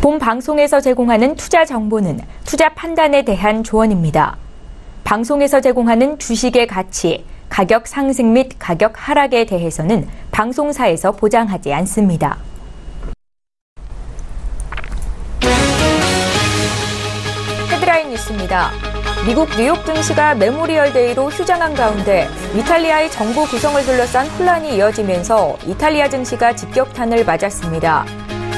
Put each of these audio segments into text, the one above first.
본 방송에서 제공하는 투자 정보는 투자 판단에 대한 조언입니다. 방송에서 제공하는 주식의 가치, 가격 상승 및 가격 하락에 대해서는 방송사에서 보장하지 않습니다. 헤드라인 뉴스입니다. 미국 뉴욕 증시가 메모리얼 데이로 휴장한 가운데 이탈리아의 정부 구성을 둘러싼 혼란이 이어지면서 이탈리아 증시가 직격탄을 맞았습니다.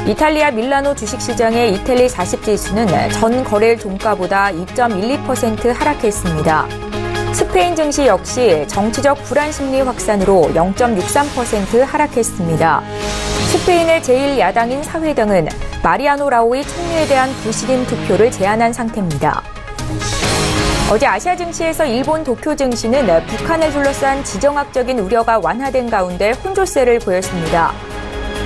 이탈리아 밀라노 주식시장의 이텔리 40 지수는 전 거래일 종가보다 2.12% 하락했습니다. 스페인 증시 역시 정치적 불안 심리 확산으로 0.63% 하락했습니다. 스페인의 제1야당인 사회당은 마리아노 라오이 총리에 대한 부실임 투표를 제안한 상태입니다. 어제 아시아 증시에서 일본 도쿄 증시는 북한을 둘러싼 지정학적인 우려가 완화된 가운데 혼조세를 보였습니다.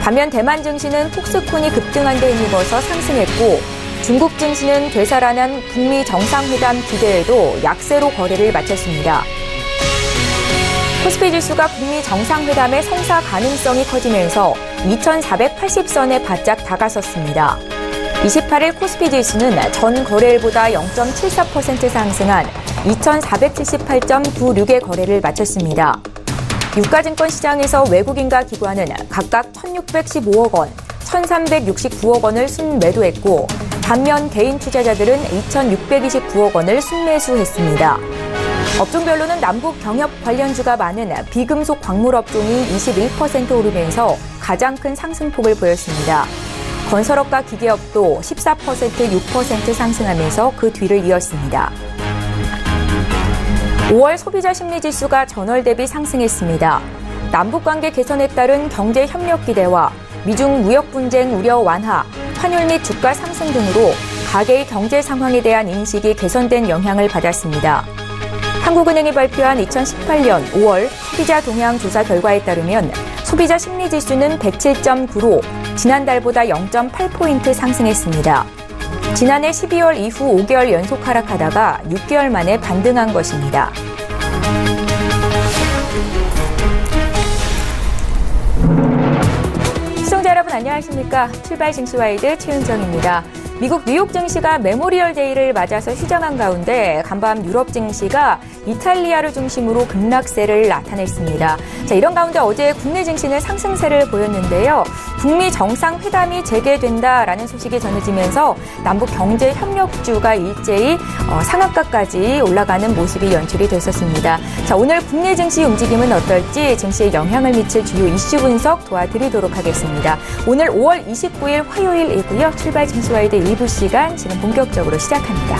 반면 대만 증시는 폭스콘이 급등한 데 힘입어서 상승했고 중국 증시는 되살아난 북미 정상회담 기대에도 약세로 거래를 마쳤습니다. 코스피 지수가 북미 정상회담의 성사 가능성이 커지면서 2480선에 바짝 다가섰습니다. 28일 코스피 지수는 전 거래일보다 0.74% 상승한 2478.96의 거래를 마쳤습니다. 유가증권 시장에서 외국인과 기관은 각각 1615억 원, 1369억 원을 순매도했고 반면 개인 투자자들은 2629억 원을 순매수했습니다. 업종별로는 남북 경협 관련주가 많은 비금속 광물 업종이 21% 오르면서 가장 큰 상승폭을 보였습니다. 건설업과 기계업도 14%, 6% 상승하면서 그 뒤를 이었습니다. 5월 소비자 심리지수가 전월 대비 상승했습니다. 남북관계 개선에 따른 경제 협력 기대와 미중 무역 분쟁 우려 완화, 환율 및 주가 상승 등으로 가계의 경제 상황에 대한 인식이 개선된 영향을 받았습니다. 한국은행이 발표한 2018년 5월 소비자 동향 조사 결과에 따르면 소비자 심리지수는 107.9로 지난달보다 0.8포인트 상승했습니다. 지난해 12월 이후 5개월 연속 하락하다가 6개월 만에 반등한 것입니다. 시청자 여러분 안녕하십니까? 출발 증시와이드 최은정입니다. 미국 뉴욕 증시가 메모리얼 데이를 맞아서 휴장한 가운데 간밤 유럽 증시가 이탈리아를 중심으로 급락세를 나타냈습니다. 자, 이런 가운데 어제 국내 증시는 상승세를 보였는데요. 북미 정상회담이 재개된다라는 소식이 전해지면서 남북 경제 협력주가 일제히 상한가까지 올라가는 모습이 연출이 됐었습니다. 자, 오늘 국내 증시 움직임은 어떨지 증시에 영향을 미칠 주요 이슈 분석 도와드리도록 하겠습니다. 오늘 5월 29일 화요일이고요. 출발 증시와이드 일부 시간 지금 본격적으로 시작합니다.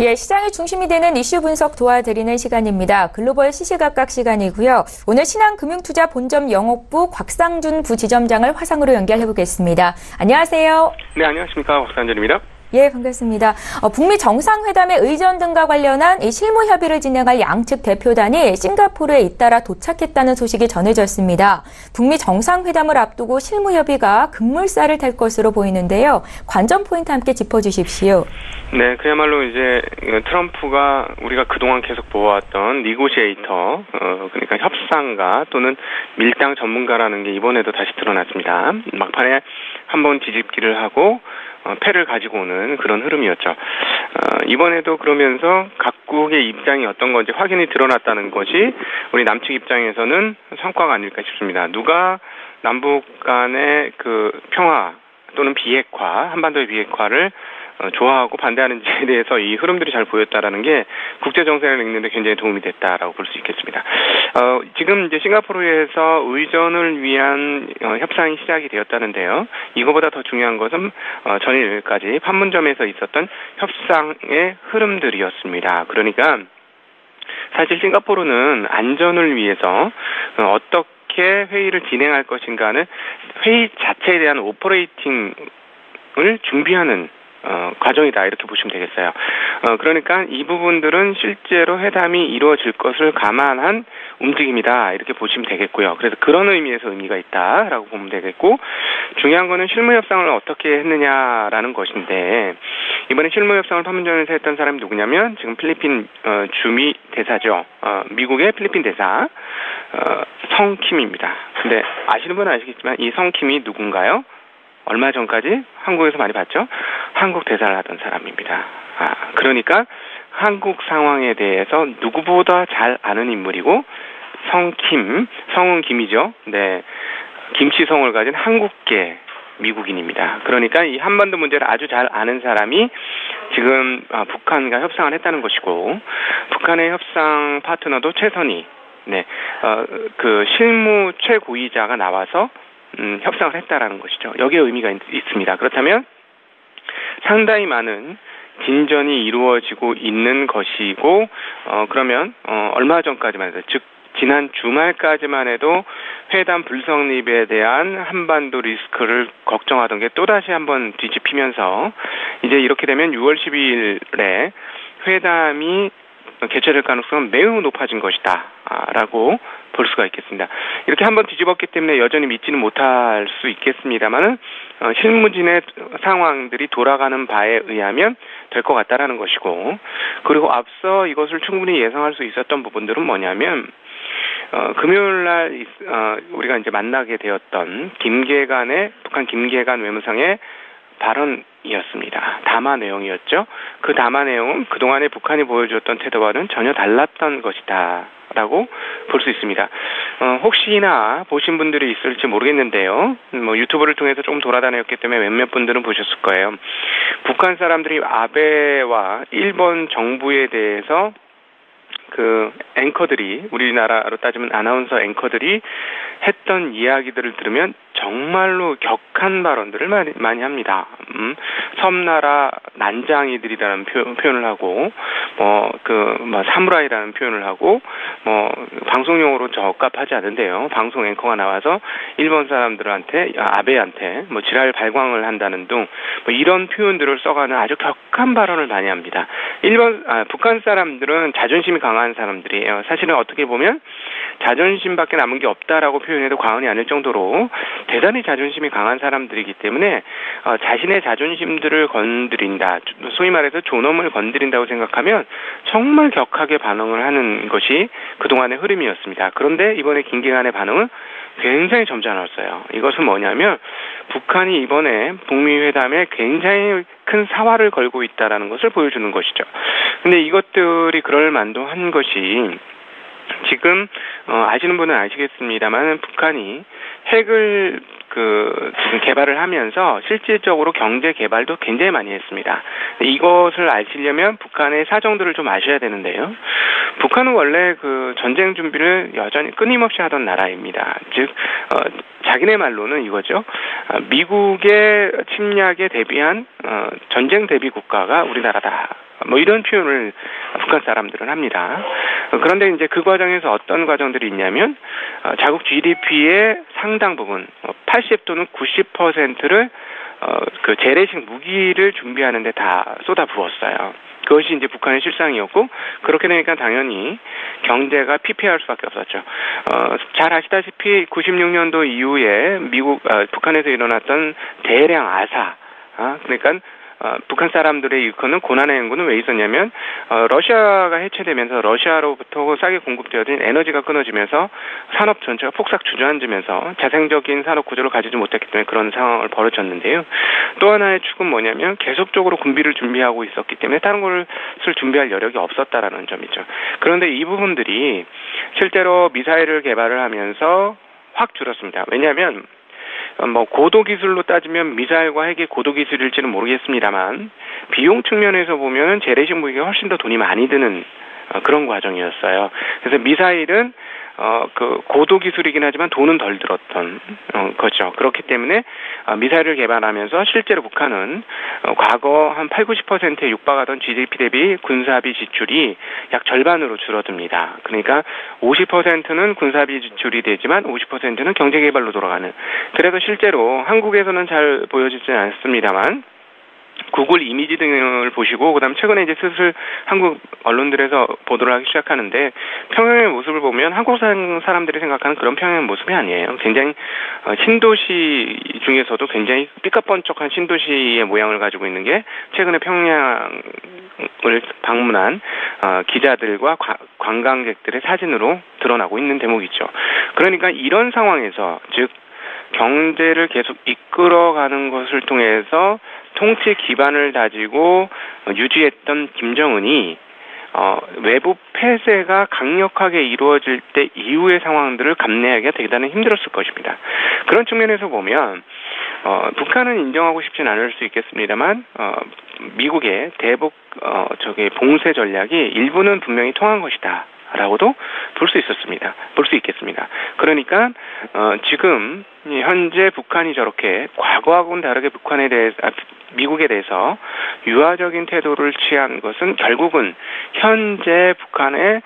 예, 시장의 중심이 되는 이슈 분석 도와드리는 시간입니다. 글로벌 시시각각 시간이고요. 오늘 신한금융투자 본점 영업부 곽상준 부지점장을 화상으로 연결해보겠습니다. 안녕하세요. 네, 안녕하십니까. 곽상준입니다. 예, 반갑습니다. 북미 정상회담의 의전 등과 관련한 이 실무 협의를 진행할 양측 대표단이 싱가포르에 잇따라 도착했다는 소식이 전해졌습니다. 북미 정상회담을 앞두고 실무 협의가 급물살을 탈 것으로 보이는데요. 관전 포인트 함께 짚어주십시오. 네, 그야말로 이제 트럼프가 우리가 그동안 계속 보아왔던 니고시에이터, 그러니까 협상가 또는 밀당 전문가라는 게 이번에도 다시 드러났습니다. 막판에 한번 뒤집기를 하고 패를 가지고 오는 그런 흐름이었죠. 이번에도 그러면서 각국의 입장이 어떤 건지 확인이 드러났다는 것이 우리 남측 입장에서는 성과가 아닐까 싶습니다. 누가 남북 간의 그 평화 또는 비핵화, 한반도의 비핵화를 좋아하고 반대하는지에 대해서 이 흐름들이 잘 보였다라는 게 국제 정세를 읽는데 굉장히 도움이 됐다라고 볼 수 있겠습니다. 지금 이제 싱가포르에서 의전을 위한 협상이 시작이 되었다는데요. 이거보다 더 중요한 것은 전일까지 판문점에서 있었던 협상의 흐름들이었습니다. 그러니까 사실 싱가포르는 안전을 위해서 어떻게 회의를 진행할 것인가는 회의 자체에 대한 오퍼레이팅을 준비하는 과정이다 이렇게 보시면 되겠어요. 그러니까 이 부분들은 실제로 회담이 이루어질 것을 감안한 움직임이다 이렇게 보시면 되겠고요. 그래서 그런 의미에서 의미가 있다라고 보면 되겠고 중요한 거는 실무 협상을 어떻게 했느냐라는 것인데 이번에 실무 협상을 판문점에서 했던 사람이 누구냐면 지금 필리핀 주미 대사죠. 미국의 필리핀 대사 성킴입니다. 근데 아시는 분은 아시겠지만 이 성킴이 누군가요? 얼마 전까지 한국에서 많이 봤죠? 한국 대사를 하던 사람입니다. 그러니까 한국 상황에 대해서 누구보다 잘 아는 인물이고 성은 김이죠. 네, 김치성을 가진 한국계 미국인입니다. 그러니까 이 한반도 문제를 아주 잘 아는 사람이 지금 북한과 협상을 했다는 것이고 북한의 협상 파트너도 최선희, 네, 그 실무 최고위자가 나와서 협상을 했다라는 것이죠. 여기에 의미가 있습니다. 그렇다면 상당히 많은 진전이 이루어지고 있는 것이고 그러면 얼마 전까지만 해도 즉 지난 주말까지만 해도 회담 불성립에 대한 한반도 리스크를 걱정하던 게 또다시 한번 뒤집히면서 이제 이렇게 되면 6월 12일에 회담이 개최될 가능성은 매우 높아진 것이다 라고 볼 수가 있겠습니다. 이렇게 한번 뒤집었기 때문에 여전히 믿지는 못할 수 있겠습니다만은 실무진의 상황들이 돌아가는 바에 의하면 될 것 같다라는 것이고 그리고 앞서 이것을 충분히 예상할 수 있었던 부분들은 뭐냐면 금요일날 우리가 이제 만나게 되었던 북한 김계관 외무상의 발언이었습니다. 담화 내용이었죠. 그 담화 내용은 그동안에 북한이 보여줬던 태도와는 전혀 달랐던 것이다 라고 볼 수 있습니다. 혹시나 보신 분들이 있을지 모르겠는데요. 유튜브를 통해서 조금 돌아다녔기 때문에 몇몇 분들은 보셨을 거예요. 북한 사람들이 아베와 일본 정부에 대해서 그 앵커들이 우리나라로 따지면 아나운서 앵커들이 했던 이야기들을 들으면 정말로 격한 발언들을 많이 합니다. 섬나라 난장이들이라는 표현을 하고 사무라이라는 표현을 하고 방송용어로 적합하지 않은데요. 방송 앵커가 나와서 일본 사람들한테 아베한테 지랄 발광을 한다는 등 이런 표현들을 써가는 아주 격한 발언을 많이 합니다. 북한 사람들은 자존심이 강한 사람들이에요. 사실은 어떻게 보면 자존심밖에 남은 게 없다라고 표현해도 과언이 아닐 정도로 대단히 자존심이 강한 사람들이기 때문에 자신의 자존심들을 건드린다, 소위 말해서 존엄을 건드린다고 생각하면 정말 격하게 반응을 하는 것이 그동안의 흐름이었습니다. 그런데 이번에 김계관의 반응은 굉장히 점잖았어요. 이것은 뭐냐면 북한이 이번에 북미 회담에 굉장히 큰 사활을 걸고 있다라는 것을 보여주는 것이죠. 근데 이것들이 그럴 만도 한 것이 지금 아시는 분은 아시겠습니다만 북한이 핵을 지금 개발을 하면서 실질적으로 경제 개발도 굉장히 많이 했습니다. 이것을 아시려면 북한의 사정들을 좀 아셔야 되는데요. 북한은 원래 전쟁 준비를 여전히 끊임없이 하던 나라입니다. 즉 자기네 말로는 이거죠. 미국의 침략에 대비한 전쟁 대비 국가가 우리나라다. 이런 표현을 북한 사람들은 합니다. 그런데 이제 그 과정에서 어떤 과정들이 있냐면 자국 GDP의 상당 부분 80 또는 90%를 그 재래식 무기를 준비하는 데 다 쏟아부었어요. 그것이 이제 북한의 실상이었고 그렇게 되니까 당연히 경제가 피폐할 수밖에 없었죠. 잘 아시다시피 96년도 이후에 북한에서 일어났던 대량 아사, 그러니까 북한 사람들의 일컫는 고난의 행군은 왜 있었냐면 러시아가 해체되면서 러시아로부터 싸게 공급되어진 에너지가 끊어지면서 산업 전체가 폭삭 주저앉으면서 자생적인 산업 구조를 가지지 못했기 때문에 그런 상황을 벌어졌는데요. 또 하나의 축은 뭐냐면 계속적으로 군비를 준비하고 있었기 때문에 다른 것을 준비할 여력이 없었다라는 점이죠. 그런데 이 부분들이 실제로 미사일을 개발을 하면서 확 줄었습니다. 왜냐하면 뭐 고도 기술로 따지면 미사일과 핵이 고도 기술일지는 모르겠습니다만 비용 측면에서 보면 재래식 무기가 훨씬 더 돈이 많이 드는 그런 과정이었어요. 그래서 미사일은 그 고도 기술이긴 하지만 돈은 덜 들었던 거죠. 그렇기 때문에 미사일을 개발하면서 실제로 북한은 과거 한 80-90%에 육박하던 GDP 대비 군사비 지출이 약 절반으로 줄어듭니다. 그러니까 50%는 군사비 지출이 되지만 50%는 경제 개발로 돌아가는. 그래서 실제로 한국에서는 잘 보여지지 않습니다만 구글 이미지 등을 보시고 그다음 최근에 이제 슬슬 한국 언론들에서 보도를 하기 시작하는데 평양의 모습을 보면 한국 사람들이 생각하는 그런 평양의 모습이 아니에요. 굉장히 신도시 중에서도 굉장히 삐까뻔쩍한 신도시의 모양을 가지고 있는 게 최근에 평양을 방문한 기자들과 관광객들의 사진으로 드러나고 있는 대목이죠. 그러니까 이런 상황에서 즉 경제를 계속 이끌어가는 것을 통해서 통치 기반을 다지고 유지했던 김정은이 외부 폐쇄가 강력하게 이루어질 때 이후의 상황들을 감내하기가 대단히 힘들었을 것입니다. 그런 측면에서 보면 북한은 인정하고 싶진 않을 수 있겠습니다만 미국의 대북 봉쇄 전략이 일부는 분명히 통한 것이다. 라고도 볼 수 있겠습니다. 그러니까 지금 현재 북한이 저렇게 과거하고는 다르게 미국에 대해서 유화적인 태도를 취한 것은 결국은 현재 북한의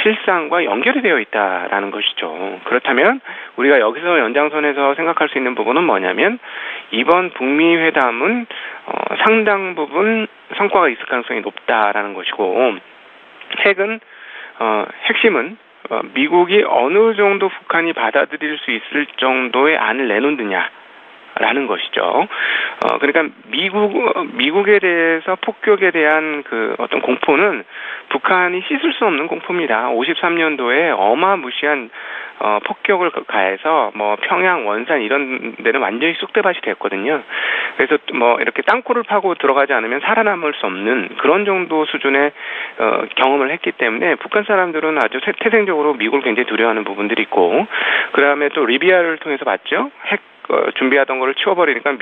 실상과 연결이 되어 있다라는 것이죠. 그렇다면 우리가 여기서 연장선에서 생각할 수 있는 부분은 뭐냐면 이번 북미 회담은 상당 부분 성과가 있을 가능성이 높다라는 것이고 핵심은 미국이 어느 정도 북한이 받아들일 수 있을 정도의 안을 내놓느냐라는 것이죠. 그러니까 미국에 대해서 폭격에 대한 그 어떤 공포는 북한이 씻을 수 없는 공포입니다. 53년도에 어마무시한 폭격을 가해서 뭐 평양, 원산 이런 데는 완전히 쑥대밭이 됐거든요. 그래서 뭐 이렇게 땅굴을 파고 들어가지 않으면 살아남을 수 없는 그런 정도 수준의 경험을 했기 때문에 북한 사람들은 아주 태생적으로 미국을 굉장히 두려워하는 부분들이 있고 그다음에 또 리비아를 통해서 봤죠. 핵 준비하던 거를 치워버리니까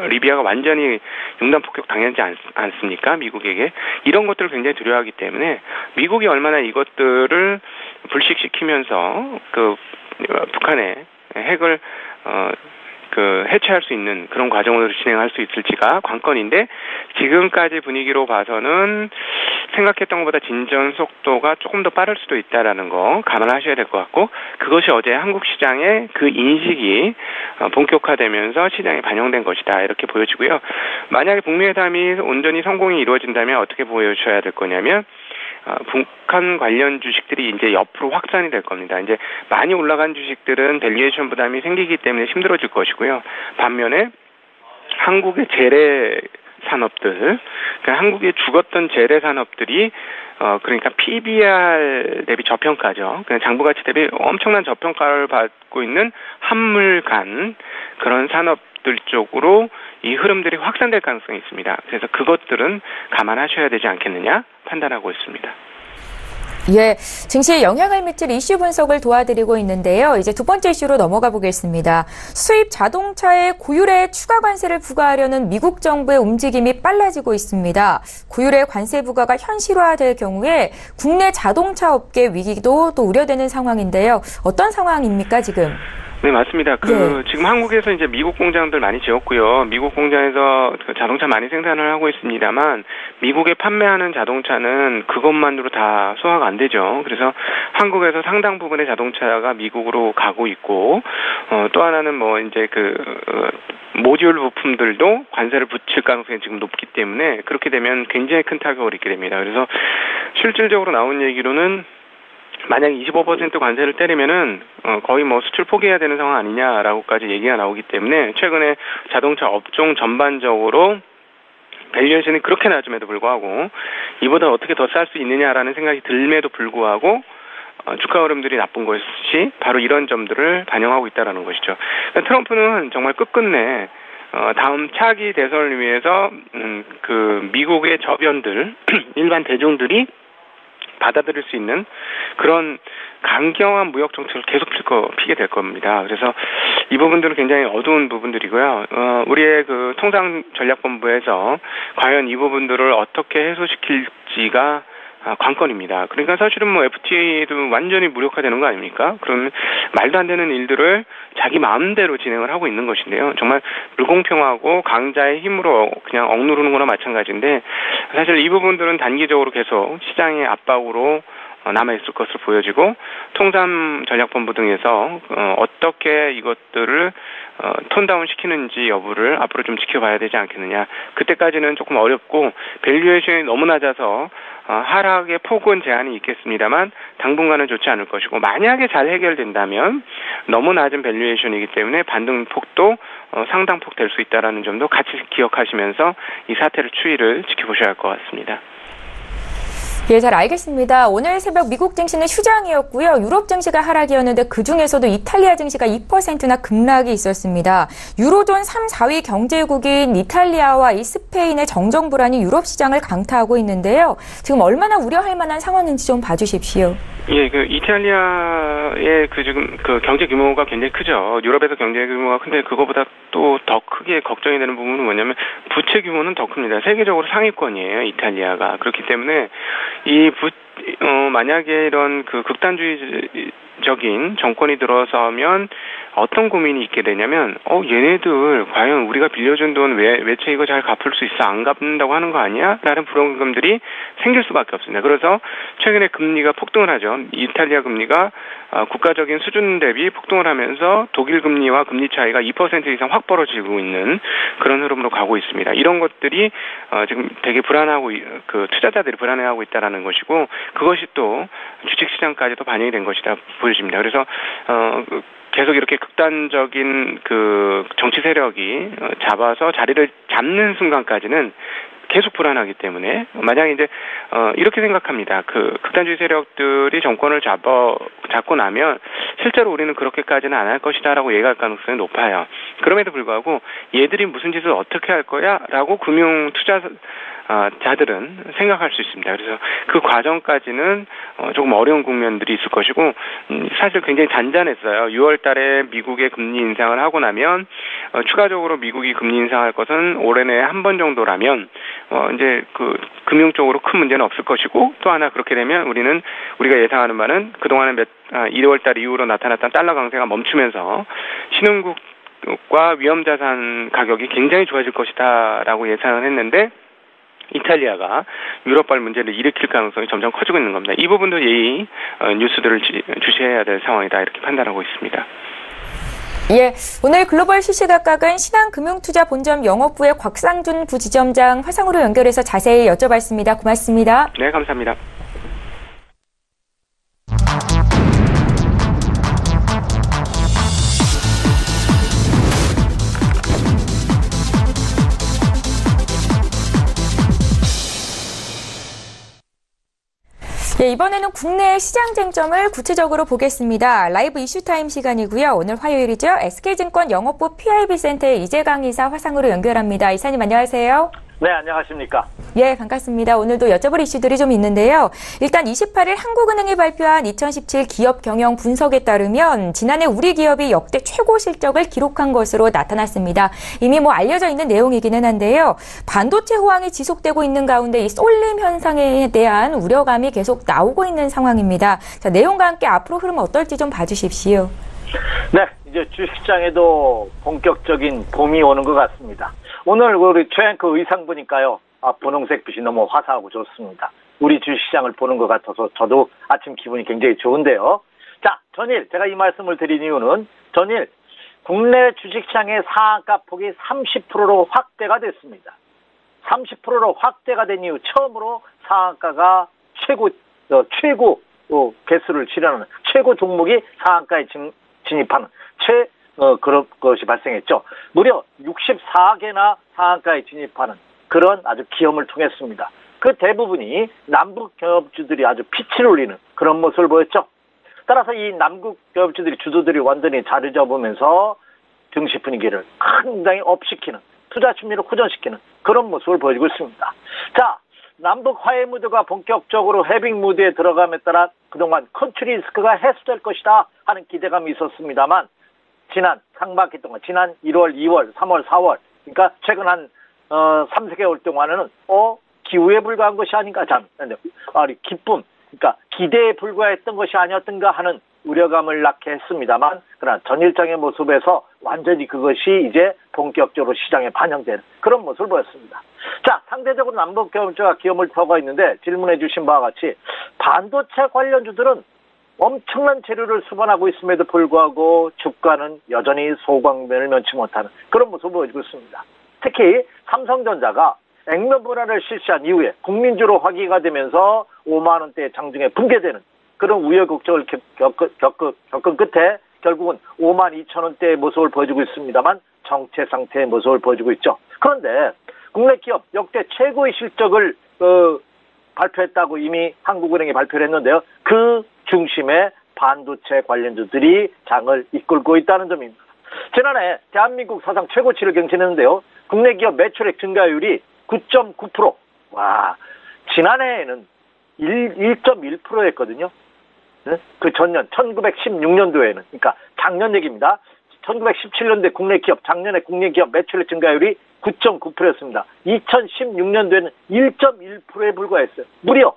리비아가 완전히 융단 폭격 당하지 않습니까? 미국에게. 이런 것들을 굉장히 두려워하기 때문에 미국이 얼마나 이것들을 불식시키면서 그 북한의 핵을 해체할 수 있는 그런 과정으로 진행할 수 있을지가 관건인데 지금까지 분위기로 봐서는 생각했던 것보다 진전 속도가 조금 더 빠를 수도 있다라는 거 감안하셔야 될 것 같고 그것이 어제 한국 시장의 그 인식이 본격화되면서 시장에 반영된 것이다 이렇게 보여지고요. 만약에 북미 회담이 온전히 성공이 이루어진다면 어떻게 보여줘야 될 거냐면 북한 관련 주식들이 이제 옆으로 확산이 될 겁니다. 이제 많이 올라간 주식들은 밸류에이션 부담이 생기기 때문에 힘들어질 것이고요. 반면에 한국의 재래 산업들, 그러니까 한국의 죽었던 재래 산업들이 그러니까 PBR 대비 저평가죠. 그냥 장부가치 대비 엄청난 저평가를 받고 있는 한물간 그런 산업들 쪽으로 이 흐름들이 확산될 가능성이 있습니다. 그래서 그것들은 감안하셔야 되지 않겠느냐 판단하고 있습니다. 예, 증시에 영향을 미칠 이슈 분석을 도와드리고 있는데요. 이제 두 번째 이슈로 넘어가 보겠습니다. 수입 자동차에 고율의 추가 관세를 부과하려는 미국 정부의 움직임이 빨라지고 있습니다. 고율의 관세 부과가 현실화될 경우에 국내 자동차 업계 위기도 또 우려되는 상황인데요. 어떤 상황입니까, 지금? 네, 맞습니다. 지금 한국에서 이제 미국 공장들 많이 지었고요. 미국 공장에서 자동차 많이 생산을 하고 있습니다만, 미국에 판매하는 자동차는 그것만으로 다 소화가 안 되죠. 그래서 한국에서 상당 부분의 자동차가 미국으로 가고 있고, 또 하나는 뭐 이제 모듈 부품들도 관세를 붙일 가능성이 지금 높기 때문에 그렇게 되면 굉장히 큰 타격을 입게 됩니다. 그래서 실질적으로 나온 얘기로는 만약 25% 관세를 때리면은 거의 뭐 수출 포기해야 되는 상황 아니냐라고까지 얘기가 나오기 때문에 최근에 자동차 업종 전반적으로 밸류에이션이 그렇게 낮음에도 불구하고 이보다 어떻게 더 쌀 수 있느냐라는 생각이 들음에도 불구하고 주가 흐름들이 나쁜 것이 바로 이런 점들을 반영하고 있다는 것이죠. 트럼프는 정말 끝끝내 다음 차기 대선을 위해서 그 미국의 저변들 일반 대중들이 받아들일 수 있는 그런 강경한 무역 정책을 계속 피게 될 겁니다. 그래서 이 부분들은 굉장히 어두운 부분들이고요. 우리의 그 통상전략본부에서 과연 이 부분들을 어떻게 해소시킬지가 관건입니다. 그러니까 사실은 뭐 FTA도 완전히 무력화되는 거 아닙니까? 그러면 말도 안 되는 일들을 자기 마음대로 진행을 하고 있는 것인데요. 정말 불공평하고 강자의 힘으로 그냥 억누르는 거나 마찬가지인데 사실 이 부분들은 단기적으로 계속 시장의 압박으로 남아있을 것으로 보여지고 통상전략본부 등에서 어떻게 이것들을 톤다운 시키는지 여부를 앞으로 좀 지켜봐야 되지 않겠느냐. 그때까지는 조금 어렵고 밸류에이션이 너무 낮아서 하락의 폭은 제한이 있겠습니다만 당분간은 좋지 않을 것이고 만약에 잘 해결된다면 너무 낮은 밸류에이션이기 때문에 반등폭도 상당폭 될 수 있다는 점도 같이 기억하시면서 이 사태를 추이를 지켜보셔야 할 것 같습니다. 예, 잘 알겠습니다. 오늘 새벽 미국 증시는 휴장이었고요. 유럽 증시가 하락이었는데 그중에서도 이탈리아 증시가 2%나 급락이 있었습니다. 유로존 3, 4위 경제국인 이탈리아와 이 스페인의 정정 불안이 유럽 시장을 강타하고 있는데요. 지금 얼마나 우려할 만한 상황인지 좀 봐주십시오. 예, 그 이탈리아의 지금 경제 규모가 굉장히 크죠. 유럽에서 경제 규모가 큰데 그거보다 또 더 크게 걱정이 되는 부분은 뭐냐면 부채 규모는 더 큽니다. 세계적으로 상위권이에요, 이탈리아가. 그렇기 때문에 만약에 이런 극단주의적인 정권이 들어서면 어떤 고민이 있게 되냐면 얘네들 과연 우리가 빌려준 돈 외채 이거 잘 갚을 수 있어? 안 갚는다고 하는 거 아니야? 라는 불안감들이 생길 수밖에 없습니다. 그래서 최근에 금리가 폭등을 하죠. 이탈리아 금리가 국가적인 수준 대비 폭등을 하면서 독일 금리와 금리 차이가 2% 이상 확 벌어지고 있는 그런 흐름으로 가고 있습니다. 이런 것들이 지금 되게 불안하고 투자자들이 불안해하고 있다라는 것이고 그것이 또 주식시장까지도 반영이 된 것이다 보여집니다. 그래서 계속 이렇게 극단적인 정치 세력이 잡아서 자리를 잡는 순간까지는 계속 불안하기 때문에 만약에 이제 이렇게 생각합니다. 극단주의 세력들이 정권을 잡고 나면 실제로 우리는 그렇게까지는 안 할 것이다라고 얘기할 가능성이 높아요. 그럼에도 불구하고 얘들이 무슨 짓을 어떻게 할 거야라고 금융 투자 자들은 생각할 수 있습니다. 그래서 그 과정까지는 조금 어려운 국면들이 있을 것이고 사실 굉장히 잔잔했어요. 6월 달에 미국의 금리 인상을 하고 나면 추가적으로 미국이 금리 인상할 것은 올해 내에 한 번 정도라면 이제 금융 쪽으로 큰 문제는 없을 것이고 또 하나 그렇게 되면 우리가 예상하는 바는 그동안에 1월 달 이후로 나타났던 달러 강세가 멈추면서 신흥국과 위험자산 가격이 굉장히 좋아질 것이다라고 예상을 했는데 이탈리아가 유럽발 문제를 일으킬 가능성이 점점 커지고 있는 겁니다. 이 부분도 뉴스들을 주시해야 될 상황이다 이렇게 판단하고 있습니다. 예, 오늘 글로벌 시시각각은 신한금융투자본점 영업부의 곽상준 부지점장 화상으로 연결해서 자세히 여쭤봤습니다. 고맙습니다. 네, 감사합니다. 예, 이번에는 국내 시장 쟁점을 구체적으로 보겠습니다. 라이브 이슈타임 시간이고요. 오늘 화요일이죠. SK증권 영업부 PIB센터의 이재강 이사 화상으로 연결합니다. 이사님 안녕하세요. 네, 안녕하십니까. 예, 반갑습니다. 오늘도 여쭤볼 이슈들이 좀 있는데요. 일단 28일 한국은행이 발표한 2017 기업 경영 분석에 따르면 지난해 우리 기업이 역대 최고 실적을 기록한 것으로 나타났습니다. 이미 알려져 있는 내용이기는 한데요. 반도체 호황이 지속되고 있는 가운데 이 쏠림 현상에 대한 우려감이 계속 나오고 있는 상황입니다. 자, 내용과 함께 앞으로 흐름 어떨지 좀 봐주십시오. 네, 이제 주식시장에도 본격적인 봄이 오는 것 같습니다. 오늘 우리 최앵커 의상 보니까요. 분홍색 빛이 너무 화사하고 좋습니다. 우리 주식시장을 보는 것 같아서 저도 아침 기분이 굉장히 좋은데요. 자, 전일 제가 이 말씀을 드린 이유는 전일 국내 주식시장의 상한가 폭이 30%로 확대가 됐습니다. 30%로 확대가 된 이후 처음으로 상한가가 최고 개수를 치르는 최고 종목이 상한가에 진입하는 그런 것이 발생했죠. 무려 64개나 상한가에 진입하는 그런 아주 기염을 통했습니다. 그 대부분이 남북 경업주들이 아주 빛을 올리는 그런 모습을 보였죠. 따라서 이 남북 경업주들이 주도들이 완전히 자리 잡으면서 증시 분위기를 상당히 업시키는 투자 심리를 호전시키는 그런 모습을 보여주고 있습니다. 자, 남북 화해 무드가 본격적으로 해빙 무드에 들어감에 따라 그동안 컨트리 리스크가 해소될 것이다 하는 기대감이 있었습니다만 지난 상반기 동안 지난 1월, 2월, 3월, 4월 그러니까 최근 한 3, 4개월 동안에는 기우에 불과한 것이 아닌가 기쁨 그러니까 기대에 불과했던 것이 아니었던가 하는 우려감을 낳게 했습니다만 그러나 전일장의 모습에서 완전히 그것이 이제 본격적으로 시장에 반영되는 그런 모습을 보였습니다. 자, 상대적으로 남북 경제가 기염을 터고 있는데 질문해 주신 바와 같이 반도체 관련주들은 엄청난 재료를 수반하고 있음에도 불구하고 주가는 여전히 소강면을 면치 못하는 그런 모습을 보여주고 있습니다. 특히 삼성전자가 액면 분할을 실시한 이후에 국민주로 화기가 되면서 5만 원대의 장중에 붕괴되는 그런 우여곡절을 겪은 끝에 결국은 5만 2천 원대의 모습을 보여주고 있습니다만 정체 상태의 모습을 보여주고 있죠. 그런데 국내 기업 역대 최고의 실적을 발표했다고 이미 한국은행이 발표를 했는데요. 그 중심에 반도체 관련주들이 장을 이끌고 있다는 점입니다. 지난해 대한민국 사상 최고치를 경신했는데요. 국내 기업 매출액 증가율이 9.9%. 와, 지난해에는 1.1%였거든요. 그 전년 1916년도에는 그러니까 작년 얘기입니다. 1917년도에 국내 기업 작년에 국내 기업 매출액 증가율이 9.9%였습니다. 2016년도에는 1.1%에 불과했어요. 무려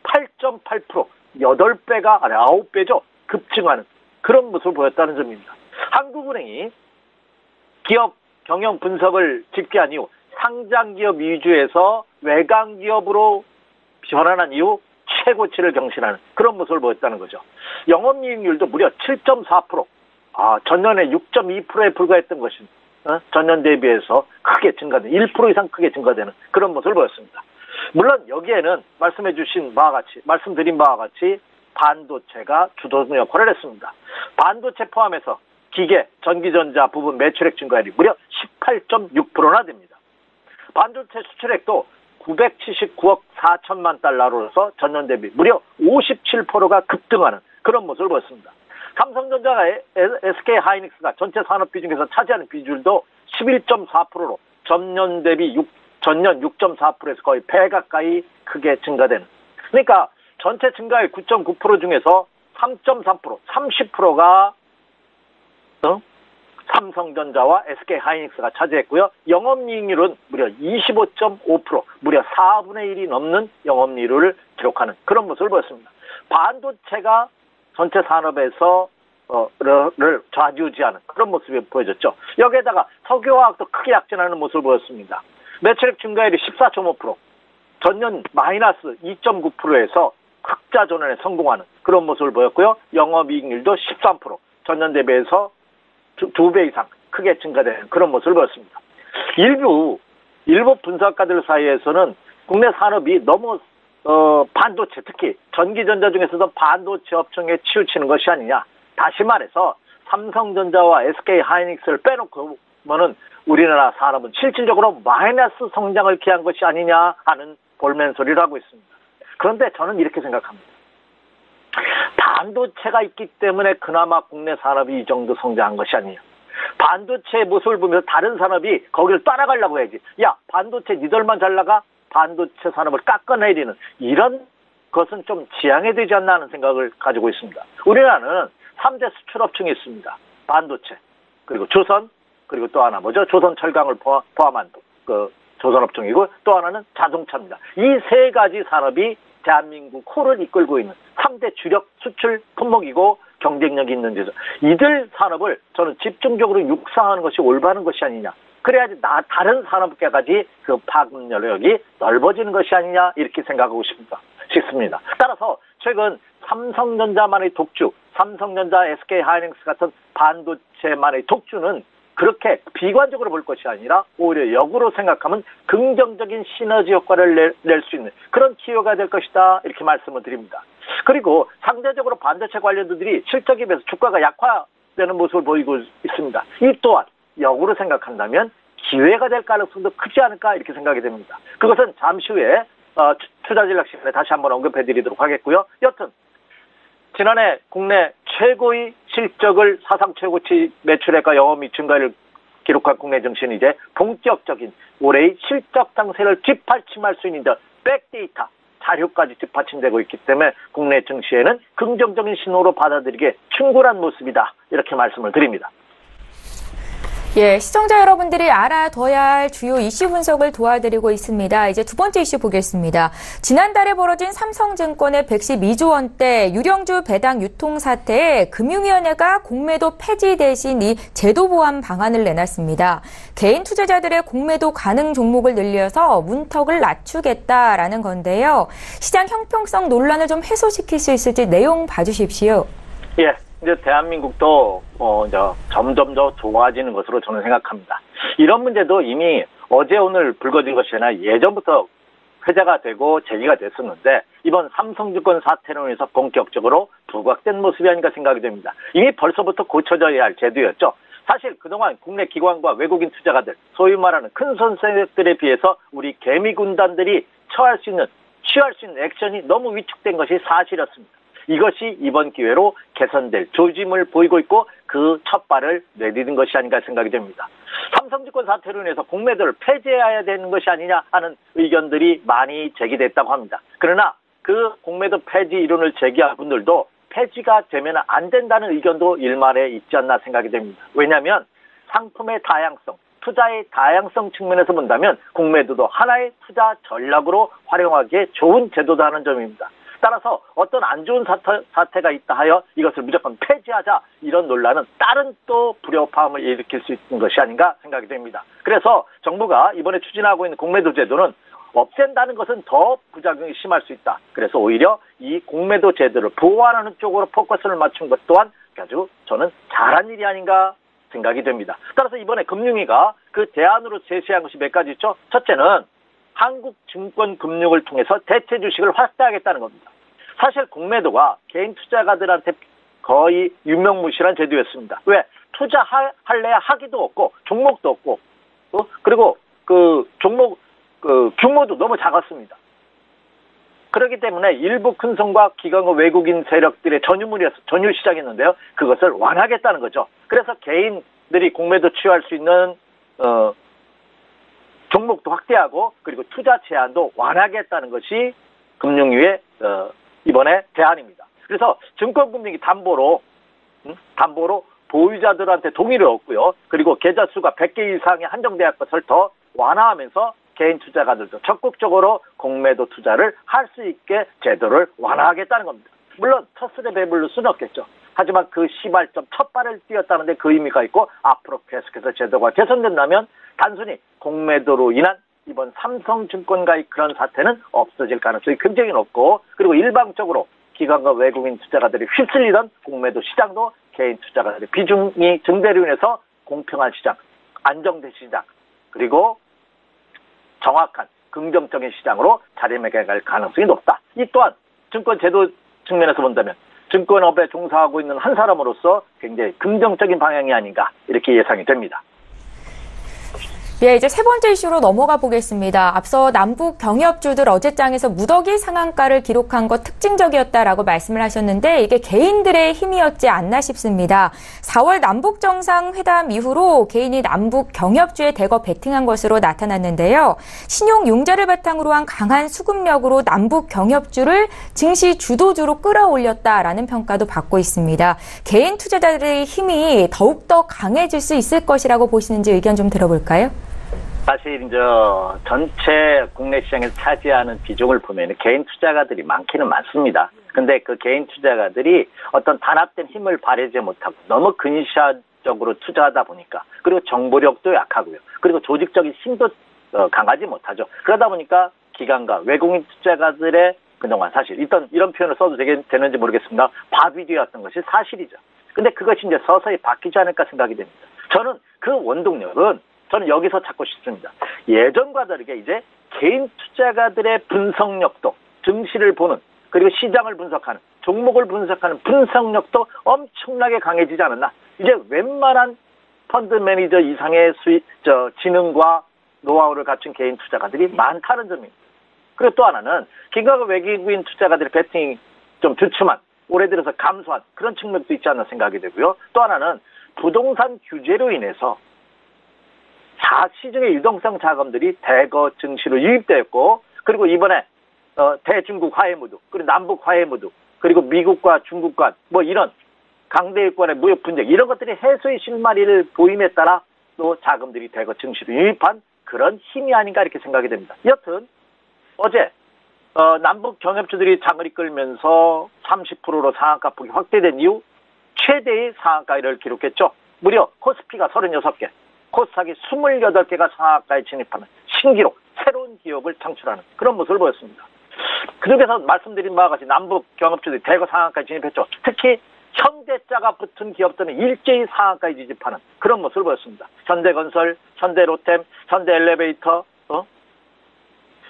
8.8% 8배가 아니 9배죠. 급증하는 그런 모습을 보였다는 점입니다. 한국은행이 기업 경영 분석을 집계한 이후 상장 기업 위주에서 외강 기업으로 변환한 이후 최고치를 경신하는 그런 모습을 보였다는 거죠. 영업이익률도 무려 7.4%. 전년에 6.2%에 불과했던 것이 전년 대비해서 크게 증가된 1% 이상 크게 증가되는 그런 모습을 보였습니다. 물론 여기에는 말씀드린 바와 같이 반도체가 주도적 역할을 했습니다. 반도체 포함해서 기계, 전기전자 부분 매출액 증가율이 무려 18.6%나 됩니다. 반도체 수출액도 979억 4천만 달러로서 전년 대비 무려 57%가 급등하는 그런 모습을 보였습니다. 삼성전자가 SK하이닉스가 전체 산업 비중에서 차지하는 비율도 11.4%로 전년 대비 전년 6.4%에서 거의 배 가까이 크게 증가되는. 그러니까 전체 증가율 9.9% 중에서 3.3%, 30%가 삼성전자와 SK하이닉스가 차지했고요. 영업이익률은 무려 25.5%, 무려 4분의 1이 넘는 영업이익률을 기록하는 그런 모습을 보였습니다. 반도체가 전체 산업에서 를 좌지우지하는 그런 모습이 보여졌죠. 여기에다가 석유화학도 크게 약진하는 모습을 보였습니다. 매출액 증가율이 14.5%, 전년 마이너스 2.9%에서 흑자 전환에 성공하는 그런 모습을 보였고요. 영업이익률도 13%, 전년 대비해서 2배 이상 크게 증가되는 그런 모습을 보였습니다. 일부 분석가들 사이에서는 국내 산업이 너무 반도체 특히 전기전자 중에서도 반도체 업종에 치우치는 것이 아니냐. 다시 말해서 삼성전자와 SK하이닉스를 빼놓고 보면은 우리나라 산업은 실질적으로 마이너스 성장을 기한 것이 아니냐 하는 볼멘 소리를 하고 있습니다. 그런데 저는 이렇게 생각합니다. 반도체가 있기 때문에 그나마 국내 산업이 이 정도 성장한 것이 아니에요. 반도체의 모습을 보면서 다른 산업이 거기를 따라가려고 해야지. 야, 반도체 니들만 잘 나가? 반도체 산업을 깎아내리는 이런 것은 좀 지양해야 되지 않나 하는 생각을 가지고 있습니다. 우리나라는 3대 수출업종이 있습니다. 반도체, 그리고 조선, 그리고 또 하나 조선 철강을 포함한 그 조선업종이고 또 하나는 자동차입니다. 이 세 가지 산업이 대한민국 코를 이끌고 있는 3대 주력 수출 품목이고 경쟁력이 있는 데서 이들 산업을 저는 집중적으로 육성하는 것이 올바른 것이 아니냐. 그래야지 다른 산업계까지 그 파급 여력이 넓어지는 것이 아니냐 이렇게 생각하고 싶습니다. 따라서 최근 삼성전자만의 독주, 삼성전자, SK하이닉스 같은 반도체만의 독주는 그렇게 비관적으로 볼 것이 아니라 오히려 역으로 생각하면 긍정적인 시너지 효과를 낼 수 있는 그런 기회가 될 것이다 이렇게 말씀을 드립니다. 그리고 상대적으로 반도체 관련주들이 실적에 비해서 주가가 약화되는 모습을 보이고 있습니다. 이 또한 역으로 생각한다면 기회가 될 가능성도 크지 않을까 이렇게 생각이 됩니다. 그것은 잠시 후에 투자전략 시간에 다시 한번 언급해드리도록 하겠고요. 여튼 지난해 국내 최고의 실적을 사상 최고치 매출액과 영업이익 증가를 기록한 국내 증시는 이제 본격적인 올해의 실적 당세를 뒷받침할 수 있는 백데이터 자료까지 뒷받침되고 있기 때문에 국내 증시에는 긍정적인 신호로 받아들이기에 충분한 모습이다 이렇게 말씀을 드립니다. 예, 시청자 여러분들이 알아둬야 할 주요 이슈 분석을 도와드리고 있습니다. 이제 두 번째 이슈 보겠습니다. 지난달에 벌어진 삼성증권의 112조 원대 유령주 배당 유통 사태에 금융위원회가 공매도 폐지 대신 이 제도 보완 방안을 내놨습니다. 개인 투자자들의 공매도 가능 종목을 늘려서 문턱을 낮추겠다라는 건데요. 시장 형평성 논란을 좀 해소시킬 수 있을지 내용 봐주십시오. 예. 이제 대한민국도 이제 점점 더 좋아지는 것으로 저는 생각합니다. 이런 문제도 이미 어제 오늘 불거진 것이 아니라 예전부터 회자가 되고 제기가 됐었는데 이번 삼성증권 사태로 인해서 본격적으로 부각된 모습이 아닌가 생각이 됩니다. 이미 벌써부터 고쳐져야 할 제도였죠. 사실 그동안 국내 기관과 외국인 투자가들, 소위 말하는 큰 선생들에 비해서 우리 개미군단들이 취할 수 있는 액션이 너무 위축된 것이 사실이었습니다. 이것이 이번 기회로 개선될 조짐을 보이고 있고 그 첫 발을 내디딘 것이 아닌가 생각이 됩니다. 삼성증권 사태로 인해서 공매도를 폐지해야 되는 것이 아니냐 하는 의견들이 많이 제기됐다고 합니다. 그러나 그 공매도 폐지 이론을 제기한 분들도 폐지가 되면 안 된다는 의견도 일말에 있지 않나 생각이 됩니다. 왜냐하면 상품의 다양성, 투자의 다양성 측면에서 본다면 공매도도 하나의 투자 전략으로 활용하기에 좋은 제도다는 점입니다. 따라서 어떤 안 좋은 사태가 있다 하여 이것을 무조건 폐지하자 이런 논란은 다른 또 불협화음을 일으킬 수 있는 것이 아닌가 생각이 됩니다. 그래서 정부가 이번에 추진하고 있는 공매도 제도는 없앤다는 것은 더 부작용이 심할 수 있다. 그래서 오히려 이 공매도 제도를 보완하는 쪽으로 포커스를 맞춘 것 또한 아주 저는 잘한 일이 아닌가 생각이 됩니다. 따라서 이번에 금융위가 그 대안으로 제시한 것이 몇 가지 있죠. 첫째는 한국증권금융을 통해서 대체 주식을 확대하겠다는 겁니다. 사실 공매도가 개인 투자가들한테 거의 유명무실한 제도였습니다. 왜? 투자할래야 하기도 없고 종목도 없고 그리고 그 종목 규모도 너무 작았습니다. 그렇기 때문에 일부 큰손과 기관과 외국인 세력들의 전유 시장이었는데요. 그것을 완화하겠다는 거죠. 그래서 개인들이 공매도 취할 수 있는 종목도 확대하고 그리고 투자 제한도 완화하겠다는 것이 금융위의 이번에 대안입니다. 그래서 증권금융이 담보로 보유자들한테 동의를 얻고요. 그리고 계좌 수가 100개 이상에 한정될 것을 더 완화하면서 개인 투자가들도 적극적으로 공매도 투자를 할 수 있게 제도를 완화하겠다는 겁니다. 물론 첫술에 배부를 수는 없겠죠. 하지만 그 시발점 첫 발을 띄었다는 데 그 의미가 있고 앞으로 계속해서 제도가 개선된다면 단순히 공매도로 인한 이번 삼성증권과의 그런 사태는 없어질 가능성이 굉장히 높고 그리고 일방적으로 기관과 외국인 투자가들이 휩쓸리던 공매도 시장도 개인 투자가들의 비중이 증대로 인해서 공평한 시장, 안정된 시장 그리고 정확한 긍정적인 시장으로 자리매김할 가능성이 높다. 이 또한 증권제도 측면에서 본다면 증권업에 종사하고 있는 한 사람으로서 굉장히 긍정적인 방향이 아닌가 이렇게 예상이 됩니다. 예, 이제 세 번째 이슈로 넘어가 보겠습니다. 앞서 남북 경협주들 어제장에서 무더기 상한가를 기록한 것 특징적이었다라고 말씀을 하셨는데 이게 개인들의 힘이었지 않나 싶습니다. 4월 남북 정상회담 이후로 개인이 남북 경협주에 대거 베팅한 것으로 나타났는데요. 신용 융자를 바탕으로 한 강한 수급력으로 남북 경협주를 증시 주도주로 끌어올렸다라는 평가도 받고 있습니다. 개인 투자자들의 힘이 더욱더 강해질 수 있을 것이라고 보시는지 의견 좀 들어볼까요? 사실 이제 전체 국내 시장에서 차지하는 비중을 보면 개인 투자가들이 많기는 많습니다. 근데 그 개인 투자가들이 어떤 단합된 힘을 발휘하지 못하고 너무 근시안적으로 투자하다 보니까 그리고 정보력도 약하고요. 그리고 조직적인 힘도 강하지 못하죠. 그러다 보니까 기관과 외국인 투자가들의 그동안 사실 이런 표현을 써도 되는지 모르겠습니다. 바비디였던 것이 사실이죠. 근데 그것이 이제 서서히 바뀌지 않을까 생각이 됩니다. 저는 그 원동력은 저는 여기서 찾고 싶습니다. 예전과 다르게 이제 개인 투자가들의 분석력도, 증시를 보는, 그리고 시장을 분석하는, 종목을 분석하는 분석력도 엄청나게 강해지지 않았나. 이제 웬만한 펀드 매니저 이상의 지능과 노하우를 갖춘 개인 투자가들이 많다는 점입니다. 그리고 또 하나는 기관과 외국인 투자가들의 베팅이 좀 주춤한, 올해 들어서 감소한 그런 측면도 있지 않나 생각이 되고요. 또 하나는 부동산 규제로 인해서 시중의 유동성 자금들이 대거 증시로 유입되었고 그리고 이번에 대중국 화해 무드 그리고 남북 화해 무드 그리고 미국과 중국과 뭐 이런 강대일권의 무역 분쟁 이런 것들이 해소의 실마리를 보임에 따라 또 자금들이 대거 증시로 유입한 그런 힘이 아닌가 이렇게 생각이 됩니다. 여튼 어제 남북 경협주들이 장을 이끌면서 30%로 상한가 폭이 확대된 이후 최대의 상한가를 기록했죠. 무려 코스피가 36개, 코스닥이 28개가 상한가에 진입하는 신기록, 새로운 기록을 창출하는 그런 모습을 보였습니다. 그중에서 말씀드린 바와 같이 남북 경협주들이 대거 상한가에 진입했죠. 특히 현대자가 붙은 기업들은 일제히 상한가에 진입하는 그런 모습을 보였습니다. 현대건설, 현대로템, 현대엘리베이터,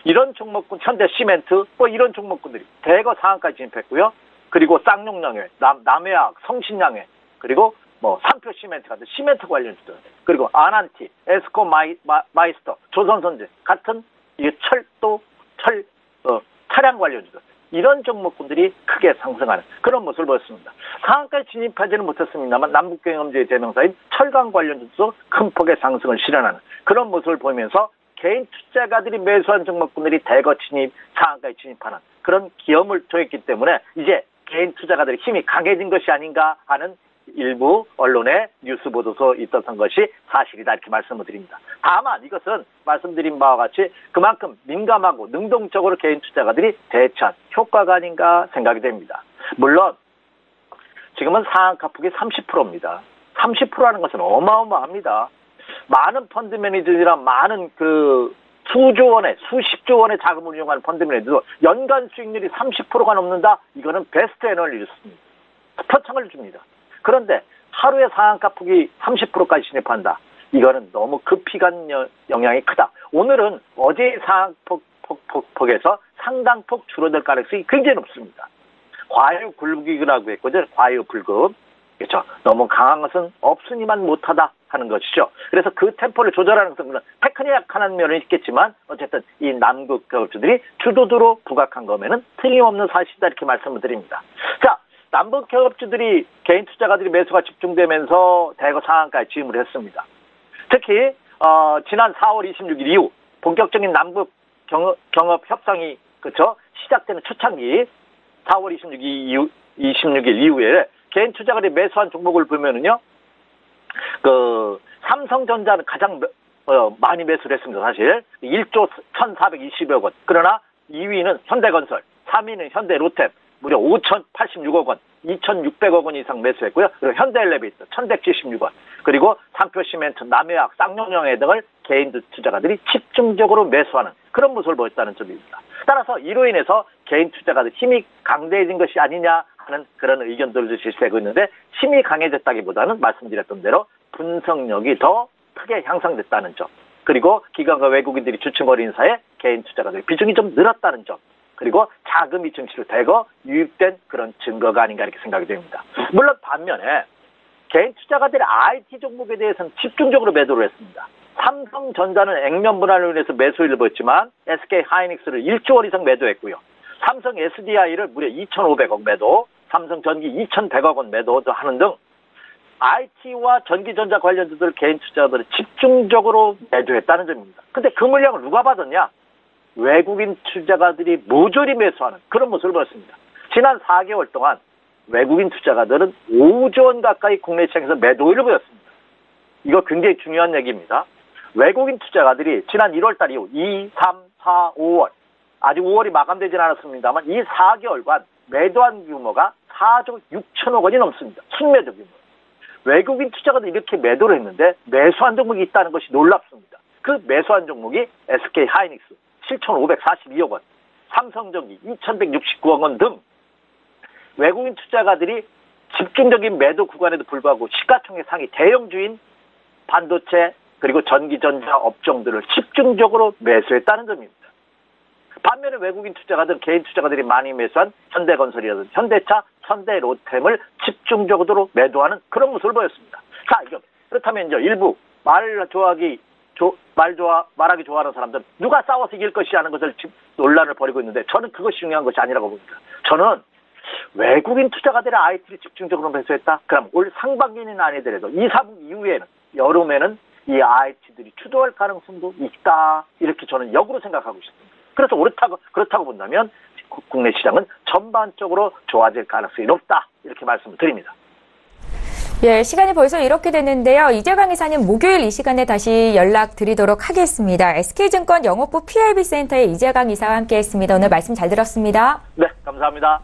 이런 종목군, 현대시멘트, 이런 종목군들이 대거 상한가에 진입했고요. 그리고 쌍용양회, 남해학, 성신양회, 그리고 삼표시멘트 같은 시멘트 관련주들, 그리고 아난티, 에스코마이스터, 조선선제 같은 이게 철도, 차량 관련주들, 이런 종목군들이 크게 상승하는 그런 모습을 보였습니다. 상한가에 진입하지는 못했습니다만 남북경협주의 대명사인 철강 관련주도 큰 폭의 상승을 실현하는 그런 모습을 보이면서 개인 투자가들이 매수한 종목군들이 대거 상한가에 진입하는 그런 기염을 토했기 때문에 이제 개인 투자가들의 힘이 강해진 것이 아닌가 하는 일부 언론의 뉴스 보도서 있었던 것이 사실이다 이렇게 말씀을 드립니다. 다만 이것은 말씀드린 바와 같이 그만큼 민감하고 능동적으로 개인 투자가들이 대처한 효과가 아닌가 생각이 됩니다. 물론 지금은 상한가 폭이 30%입니다. 30%라는 것은 어마어마합니다. 많은 펀드 매니저들이랑 많은 수조 원의, 수십조 원의 자금을 이용하는 펀드 매니저도 연간 수익률이 30%가 넘는다? 이거는 베스트 애널리스트입니다. 표창을 줍니다. 그런데 하루에 상한가 폭이 30%까지 진입한다. 이거는 너무 급히 간 영향이 크다. 오늘은 어제의 상한폭에서 상당폭 줄어들 가능성이 굉장히 높습니다. 과유불급이라고 했거든요. 과유불급. 그렇죠. 너무 강한 것은 없으니만 못하다 하는 것이죠. 그래서 그 템포를 조절하는 것은 테크닉한 면은 있겠지만 어쨌든 이 남극 경협주들이 주도주로 부각한 거면은 틀림없는 사실이다 이렇게 말씀을 드립니다. 자, 남북 경협주들이 개인 투자가들이 매수가 집중되면서 대거 상한가에 진입을 했습니다. 특히 지난 4월 26일 이후 본격적인 남북 경협 협상이 시작되는 초창기 4월 26일 이후에 개인 투자가들이 매수한 종목을 보면은요, 삼성전자는 가장 많이 매수를 했습니다. 사실 1조 1,420억 원. 그러나 2위는 현대건설, 3위는 현대로템 무려 5,086억 원, 2,600억 원 이상 매수했고요. 그리고 현대엘리베이터 1,176원, 그리고 삼표시멘트, 남해학, 쌍용양회 등을 개인 투자가들이 집중적으로 매수하는 그런 모습을 보였다는 점입니다. 따라서 이로 인해서 개인 투자가들 힘이 강대해진 것이 아니냐 하는 그런 의견들도 제시되고 있는데, 힘이 강해졌다기보다는 말씀드렸던 대로 분석력이 더 크게 향상됐다는 점, 그리고 기관과 외국인들이 주춤거리는 인사에 개인 투자가들 비중이 좀 늘었다는 점, 그리고 자금이 증시로 대거 유입된 그런 증거가 아닌가 이렇게 생각이 됩니다. 물론 반면에 개인 투자가들의 IT 종목에 대해서는 집중적으로 매도를 했습니다. 삼성전자는 액면 분할로 인해서 매수를 보였지만 SK 하이닉스를 1조 원 이상 매도했고요. 삼성 SDI를 무려 2,500억 매도, 삼성전기 2,100억 원 매도도 하는 등 IT와 전기전자 관련주들 개인 투자자들을 집중적으로 매도했다는 점입니다. 근데 그 물량을 누가 받았냐? 외국인 투자가들이 모조리 매수하는 그런 모습을 보였습니다. 지난 4개월 동안 외국인 투자가들은 5조 원 가까이 국내 시장에서 매도를 보였습니다. 이거 굉장히 중요한 얘기입니다. 외국인 투자가들이 지난 1월달 이후 2, 3, 4, 5월 아직 5월이 마감되진 않았습니다만 이 4개월간 매도한 규모가 4조 6천억 원이 넘습니다. 순매도 규모. 외국인 투자가들이 이렇게 매도를 했는데 매수한 종목이 있다는 것이 놀랍습니다. 그 매수한 종목이 SK 하이닉스 7,542억 원, 삼성전기 2,169억 원 등 외국인 투자가들이 집중적인 매도 구간에도 불구하고 시가총액 상위 대형주인 반도체 그리고 전기전자 업종들을 집중적으로 매수했다는 점입니다. 반면에 외국인 투자가들, 개인 투자가들이 많이 매수한 현대건설이라든지 현대차, 현대로템을 집중적으로 매도하는 그런 모습을 보였습니다. 자, 그렇다면 이제 일부 말하기 좋아하는 사람들은 누가 싸워서 이길 것이 하는 것을 지금 논란을 벌이고 있는데 저는 그것이 중요한 것이 아니라고 봅니다. 저는 외국인 투자가들의 IT를 집중적으로 매수했다? 그럼 올 상반기는 아니더라도 2, 3분 이후에는 여름에는 이 IT들이 주도할 가능성도 있다. 이렇게 저는 역으로 생각하고 있습니다. 그래서 그렇다고 본다면 국내 시장은 전반적으로 좋아질 가능성이 높다. 이렇게 말씀을 드립니다. 예, 시간이 벌써 이렇게 됐는데요. 이재강 이사님 목요일 이 시간에 다시 연락드리도록 하겠습니다. SK증권 영업부 PIB센터의 이재강 이사와 함께했습니다. 오늘 말씀 잘 들었습니다. 네, 감사합니다.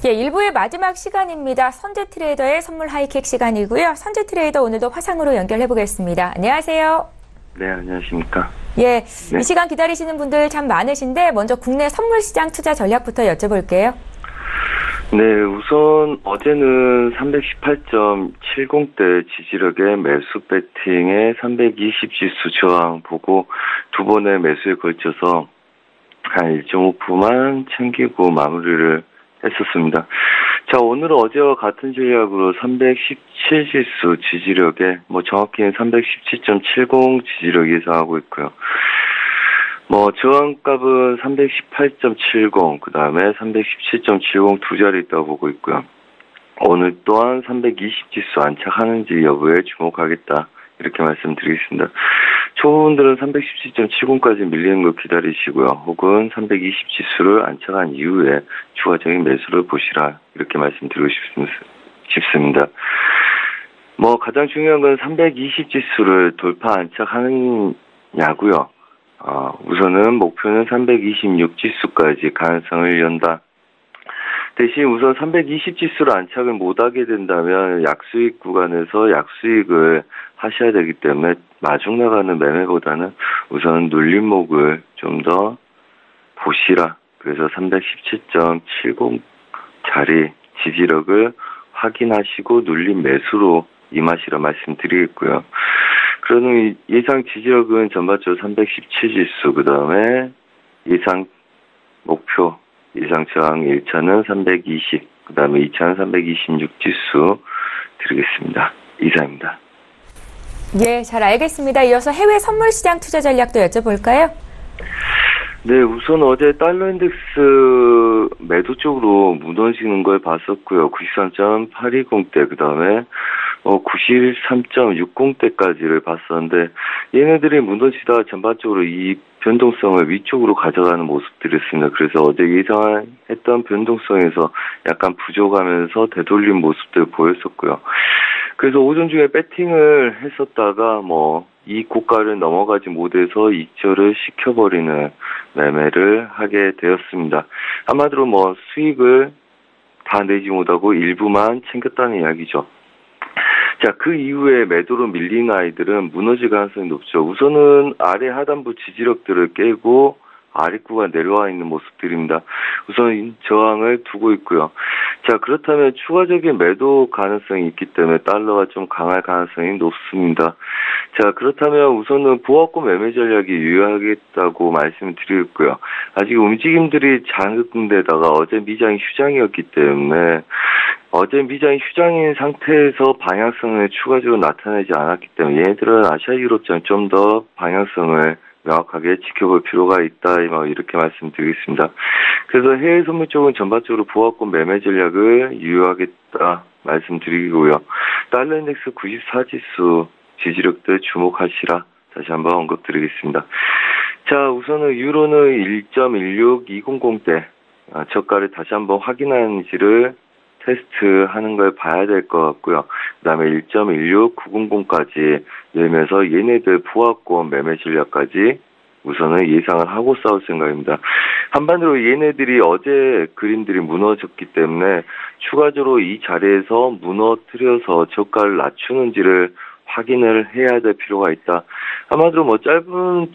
예, 1부의 마지막 시간입니다. 선재 트레이더의 선물 하이킥 시간이고요. 선재 트레이더 오늘도 화상으로 연결해 보겠습니다. 안녕하세요. 네, 안녕하십니까. 예, 네. 이 시간 기다리시는 분들 참 많으신데 먼저 국내 선물 시장 투자 전략부터 여쭤볼게요. 네, 우선 어제는 318.70대 지지력의 매수 배팅에 320 지수 저항 보고 두 번의 매수에 걸쳐서 한 1.5%만 챙기고 마무리를 했었습니다. 자, 오늘은 어제와 같은 전략으로 317 지수 지지력에, 정확히는 317.70 지지력 예상하고 있고요. 저항값은 318.70, 그 다음에 317.70 두 자리 있다고 보고 있고요. 오늘 또한 320 지수 안착하는지 여부에 주목하겠다. 이렇게 말씀드리겠습니다. 초보분들은 317.70까지 밀리는 거 기다리시고요. 혹은 320 지수를 안착한 이후에 추가적인 매수를 보시라. 이렇게 말씀드리고 싶습니다. 가장 중요한 건 320 지수를 돌파 안착하느냐고요. 우선은 목표는 326 지수까지 가능성을 연다. 대신 우선 320 지수를 안착을 못하게 된다면 약수익 구간에서 약수익을 하셔야 되기 때문에 마중 나가는 매매보다는 우선 눌림목을 좀 더 보시라. 그래서 317.70 자리 지지력을 확인하시고 눌림 매수로 임하시라 말씀드리겠고요. 그러면 예상 지지력은 전반적으로 317 지수, 그 다음에 예상 목표, 예상 저항 1차는 320, 그 다음에 2차는 326 지수 드리겠습니다. 이상입니다. 예, 잘 알겠습니다. 이어서 해외 선물 시장 투자 전략도 여쭤볼까요? 네, 우선 어제 달러 인덱스 매도 쪽으로 무너지는 걸 봤었고요. 93.820대, 그 다음에 93.60대까지를 봤었는데, 얘네들이 무너지다 전반적으로 이 변동성을 위쪽으로 가져가는 모습들이었습니다. 그래서 어제 예상했던 변동성에서 약간 부족하면서 되돌린 모습들 보였었고요. 그래서 오전 중에 배팅을 했었다가 이 고가를 넘어가지 못해서 익절을 시켜버리는 매매를 하게 되었습니다. 한마디로 수익을 다 내지 못하고 일부만 챙겼다는 이야기죠. 자, 그 이후에 매도로 밀린 아이들은 무너질 가능성이 높죠. 우선은 아래 하단부 지지력들을 깨고 아랫구가 내려와 있는 모습들입니다. 우선 저항을 두고 있고요. 자, 그렇다면 추가적인 매도 가능성이 있기 때문에 달러가 좀 강할 가능성이 높습니다. 자, 그렇다면 우선은 보합권 매매 전략이 유효하겠다고 말씀을 드리겠고요. 아직 움직임들이 작은 데다가 어제 미장이 휴장이었기 때문에 어제 미장이 휴장인 상태에서 방향성을 추가적으로 나타내지 않았기 때문에 얘네들은 아시아 유로장 좀 더 방향성을 명확하게 지켜볼 필요가 있다, 이렇게 말씀드리겠습니다. 그래서 해외 선물 쪽은 전반적으로 보합권 매매 전략을 유효하겠다 말씀드리고요. 달러 인덱스 94지수 지지력들 주목하시라 다시 한번 언급드리겠습니다. 자, 우선은 유로는 1.16200대 저가를 다시 한번 확인하는지를 테스트하는 걸 봐야 될 것 같고요. 그 다음에 1.16900까지 열면서 얘네들 보합권 매매 전략까지 우선은 예상을 하고 싸울 생각입니다. 한반도로 얘네들이 어제 그림들이 무너졌기 때문에 추가적으로 이 자리에서 무너뜨려서 저가를 낮추는지를 확인을 해야 될 필요가 있다. 한마디로 짧은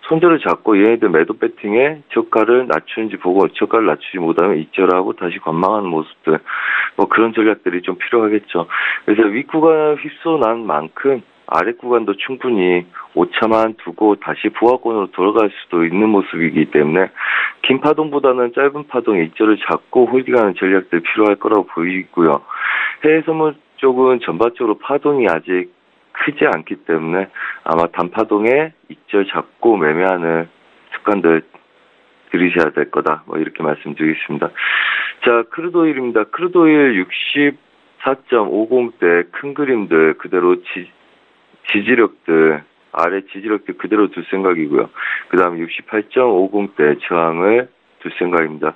손절을 잡고 얘네들 매도 배팅에 저가를 낮추는지 보고 저가를 낮추지 못하면 익절하고 다시 관망하는 모습들 그런 전략들이 좀 필요하겠죠. 그래서 윗구간 휩쓸어난 만큼 아랫구간도 충분히 오차만 두고 다시 보합권으로 돌아갈 수도 있는 모습이기 때문에 긴 파동보다는 짧은 파동에 익절을 잡고 홀딩하는 전략들이 필요할 거라고 보이고요. 해외 선물 쪽은 전반적으로 파동이 아직 크지 않기 때문에 아마 단파동에 익절 잡고 매매하는 습관들 들이셔야 될 거다. 이렇게 말씀드리겠습니다. 자, 크루드오일입니다. 크루드오일 64.50대 큰 그림들 그대로 지지력들 아래 지지력대 그대로 둘 생각이고요. 그 다음에 68.50대 저항을 둘 생각입니다.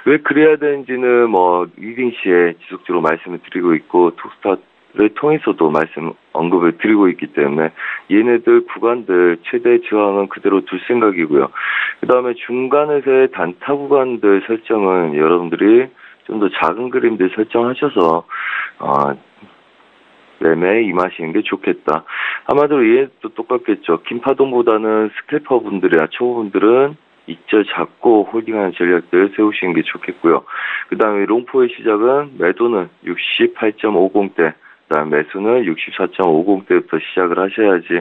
왜 그래야 되는지는 리딩 시에 지속적으로 말씀을 드리고 있고 톡스타를 통해서도 언급을 드리고 있기 때문에 얘네들 구간들 최대 저항은 그대로 둘 생각이고요. 그 다음에 중간에서의 단타 구간들 설정은 여러분들이 좀 더 작은 그림들 설정하셔서 매매에 임하시는 게 좋겠다. 아마도 얘도 똑같겠죠. 긴파동보다는 스캘퍼 분들이나 초보분들은 이절 잡고 홀딩하는 전략들을 세우시는 게 좋겠고요. 그 다음에 롱포의 시작은 매도는 68.50대, 그 다음에 매수는 64.50대부터 시작을 하셔야지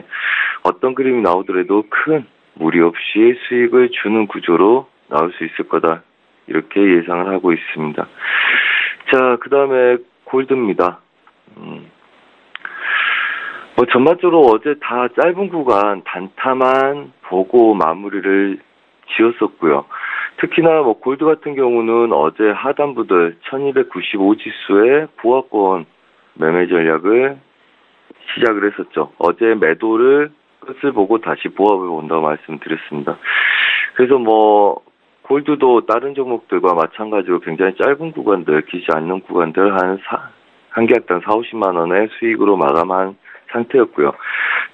어떤 그림이 나오더라도 큰 무리 없이 수익을 주는 구조로 나올 수 있을 거다. 이렇게 예상을 하고 있습니다. 자, 그 다음에 골드입니다. 전반적으로 어제 다 짧은 구간 단타만 보고 마무리를 지었었고요. 특히나 골드 같은 경우는 어제 하단부들 1295 지수의 보합권 매매 전략을 시작을 했었죠. 어제 매도를 끝을 보고 다시 보합을 본다고 말씀드렸습니다. 그래서 골드도 다른 종목들과 마찬가지로 굉장히 짧은 구간들, 길지 않는 구간들 한 계약당 4-50만 원의 수익으로 마감한 상태였고요.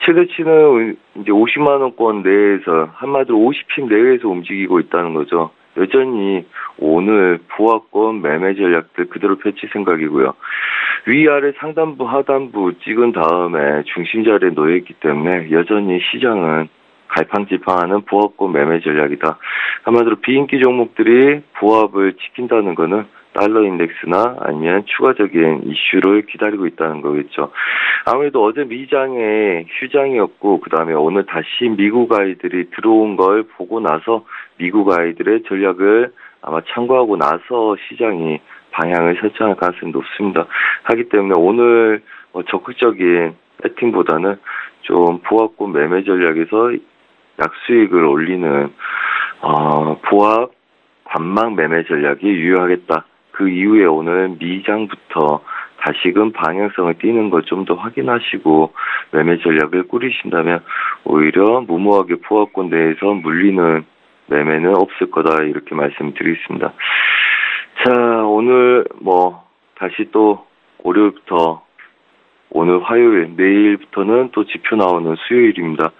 최대치는 이제 50만 원권 내에서 한마디로 50픽 내외에서 움직이고 있다는 거죠. 여전히 오늘 보합권 매매 전략들 그대로 펼칠 생각이고요. 위아래 상단부 하단부 찍은 다음에 중심 자리에 놓여있기 때문에 여전히 시장은 갈팡질팡하는 보합권 매매 전략이다. 한마디로 비인기 종목들이 보합을 지킨다는 거는 달러 인덱스나 아니면 추가적인 이슈를 기다리고 있다는 거겠죠. 아무래도 어제 미장의 휴장이었고 그 다음에 오늘 다시 미국 아이들이 들어온 걸 보고 나서 미국 아이들의 전략을 아마 참고하고 나서 시장이 방향을 설정할 가능성이 높습니다. 하기 때문에 오늘 적극적인 배팅보다는 좀 보합권 매매 전략에서 약수익을 올리는 보합 관망 매매 전략이 유효하겠다. 그 이후에 오늘 미장부터 다시금 방향성을 띄는 걸 좀 더 확인하시고 매매 전략을 꾸리신다면 오히려 무모하게 보합권 내에서 물리는 매매는 없을 거다 이렇게 말씀드리겠습니다. 자, 오늘 다시 또 월요일부터 오늘 화요일, 내일부터는 또 지표 나오는 수요일입니다.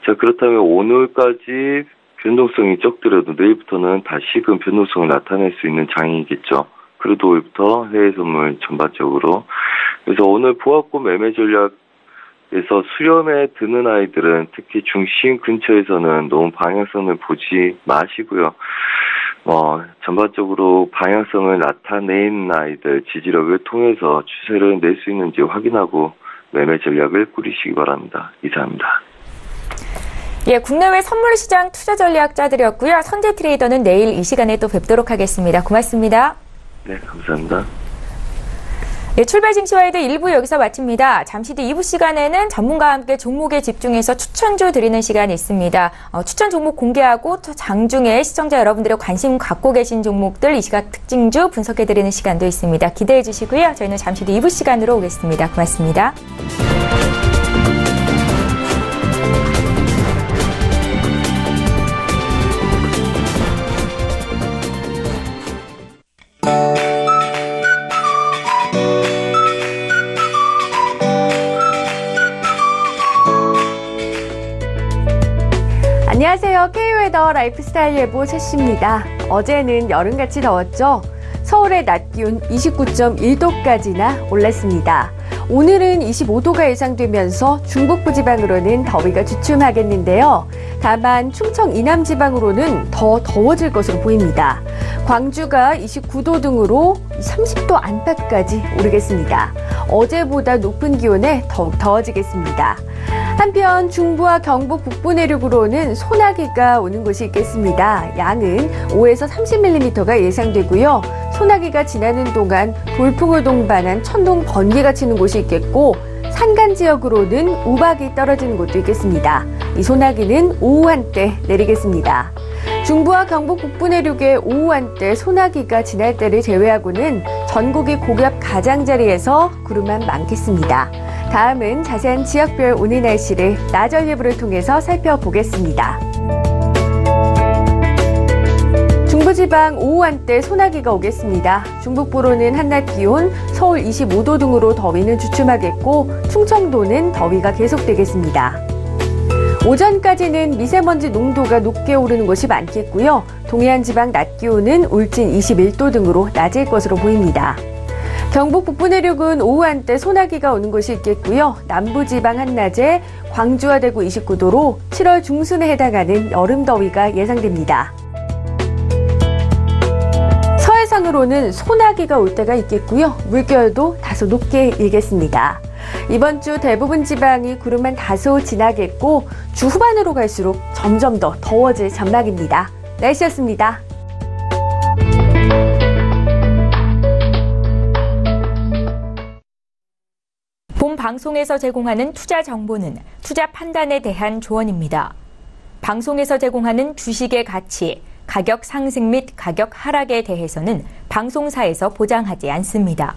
자, 그렇다면 오늘까지 변동성이 적더라도 내일부터는 다시금 변동성을 나타낼 수 있는 장이겠죠. 그래도 오늘부터 해외 선물 전반적으로. 그래서 오늘 보합권 매매 전략에서 수렴에 드는 아이들은 특히 중심 근처에서는 너무 방향성을 보지 마시고요. 전반적으로 방향성을 나타내는 아이들 지지력을 통해서 추세를 낼 수 있는지 확인하고 매매 전략을 꾸리시기 바랍니다. 이상입니다. 예, 국내외 선물시장 투자 전략자들이었고요. 선재 트레이더는 내일 이 시간에 또 뵙도록 하겠습니다. 고맙습니다. 네, 감사합니다. 예, 출발 증시와이드 1부 여기서 마칩니다. 잠시 뒤 2부 시간에는 전문가와 함께 종목에 집중해서 추천주 드리는 시간이 있습니다. 추천 종목 공개하고 또 장중에 시청자 여러분들의 관심 갖고 계신 종목들 이 시각 특징주 분석해드리는 시간도 있습니다. 기대해 주시고요. 저희는 잠시 뒤 2부 시간으로 오겠습니다. 고맙습니다. 안녕하세요. K웨더 라이프스타일 예보 최씨입니다. 어제는 여름같이 더웠죠? 서울의 낮 기온 29.1도까지나 올랐습니다. 오늘은 25도가 예상되면서 중북부 지방으로는 더위가 주춤하겠는데요. 다만 충청 이남 지방으로는 더 더워질 것으로 보입니다. 광주가 29도 등으로 30도 안팎까지 오르겠습니다. 어제보다 높은 기온에 더욱 더워지겠습니다. 한편 중부와 경북 북부 내륙으로는 소나기가 오는 곳이 있겠습니다. 양은 5에서 30mm가 예상되고요. 소나기가 지나는 동안 돌풍을 동반한 천둥 번개가 치는 곳이 있겠고 산간 지역으로는 우박이 떨어지는 곳도 있겠습니다. 이 소나기는 오후 한때 내리겠습니다. 중부와 경북 북부 내륙의 오후 한때 소나기가 지날 때를 제외하고는 전국이 고기압 가장자리에서 구름만 많겠습니다. 다음은 자세한 지역별 오늘 날씨를 나절 예보를 통해서 살펴보겠습니다. 중부지방 오후 한때 소나기가 오겠습니다. 중북부로는 한낮 기온 서울 25도 등으로 더위는 주춤하겠고 충청도는 더위가 계속되겠습니다. 오전까지는 미세먼지 농도가 높게 오르는 곳이 많겠고요. 동해안 지방 낮 기온은 울진 21도 등으로 낮을 것으로 보입니다. 경북 북부 내륙은 오후 한때 소나기가 오는 곳이 있겠고요. 남부지방 한낮에 광주와 대구 29도로 7월 중순에 해당하는 여름 더위가 예상됩니다. 서해상으로는 소나기가 올 때가 있겠고요. 물결도 다소 높게 일겠습니다. 이번 주 대부분 지방이 구름만 다소 지나겠고 주 후반으로 갈수록 점점 더 더워질 전망입니다. 날씨였습니다. 본 방송에서 제공하는 투자 정보는 투자 판단에 대한 조언입니다. 방송에서 제공하는 주식의 가치, 가격 상승 및 가격 하락에 대해서는 방송사에서 보장하지 않습니다.